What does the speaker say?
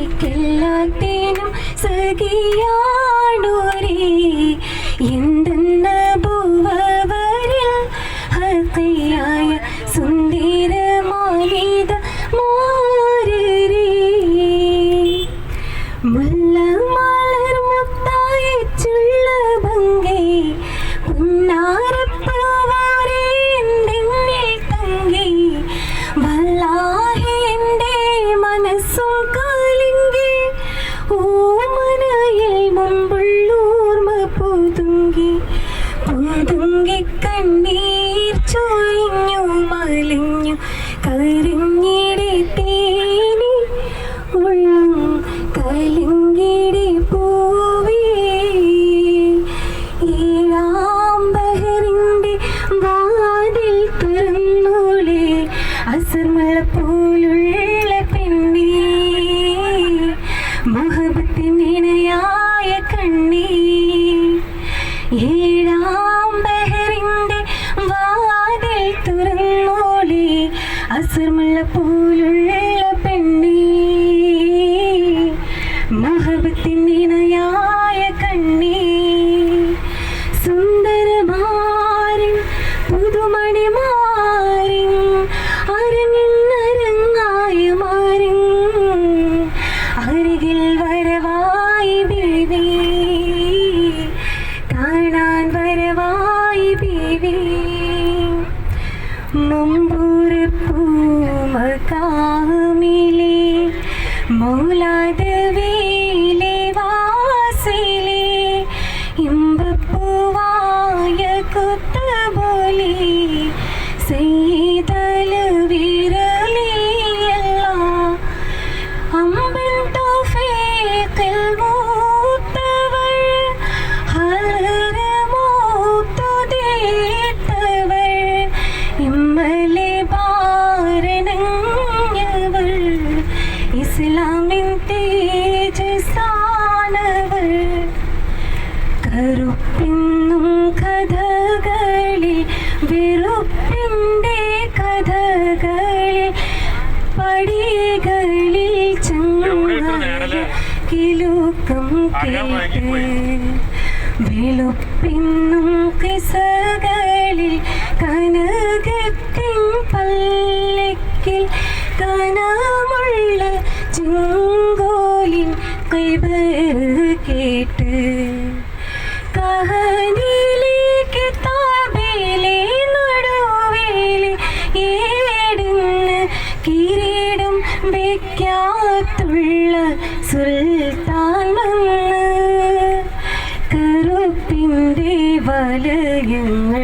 എനിക്കെല്ലാത്തിനും സഖിയാണോരേ എന്തെന്ന ഭൂവരിൽ ഹഖയായ സുന്ദരമാലിത Moreh മുല്ല മലർ മുത്തായ ചുള്ള ഭംഗി പുന്നാരപ്പൂവാരേ എന്തെന്നിൽ തങ്ങി വല്ലാഹി എൻ്റെ മനസ്സും കാലിങ്കി ഓമനയിൽ മുമ്പുള്ളൂർമ പുതുങ്ങി കണ്ണീർ ചൊരിഞ്ഞു മലിഞ്ഞു കരിഞ്ഞിടെ തേനി ഉള്ളും കലിങ്ങിടെ പൂവേ ഏഴാം ബഹറിൻ്റെ വാതിൽ തുറന്നോളെ അസർമഴ പോലുള്ള പെണ്ണേ മുഹബത്തിനിണയായ കണ്ണേ ഏഴാം ബഹറിൻ്റെ വാതിൽ തുറന്നോളെ അസർമഴ പോലുള്ള പെണ്ണേ മുഹബത്തിനിണയായ കണ്ണേ സുന്ദരമാരിൻ പുതുമണിമാരിൻ അരങ്ങിന്നരങ്ങായ മാറിൻ അരികിൽ വരവായി ബീവി കാണാൻ വരവായി ബീവി മുമ്പൂരപ്പൂമകാമിലെ മൗലാദവിലെ വാസിലെ ഇമ്പപ്പൂവായ കുത്തബോലി സയ്യിദൽ വിരലിയല്ല അമ്പൻ തൗഫീഖിൽ മൂത്തവൾ ഹലറ മൂത്തുതീർത്തവൾ ഇമ്മലെ ബാരണഞ്ഞവൾ ഇസ്ലാമിൻ തേജസ്സാനവൾ കറുപ്പിന്നും കഥകളിൽ വെറുപ്പിൻ്റെ കഥകളിൽ പടികളിൽ ചങ്ങല കിലുക്കം കേട്ട് വെളുപ്പിന്നും കിസകളിൽ കനകത്തിൻ പല്ലക്കിൽ കനമുള്ള ചെങ്കോലിൻ കൈബർ കേട്ട് കഹനിലേക്ക് താബിലെ നടുവിലെ ഏടുന്ന് കിരീടം വെക്കാത്തുള്ള സുൽത്താൻ വന്ന് കറുപ്പിൻ്റെ വലയങ്ങൾ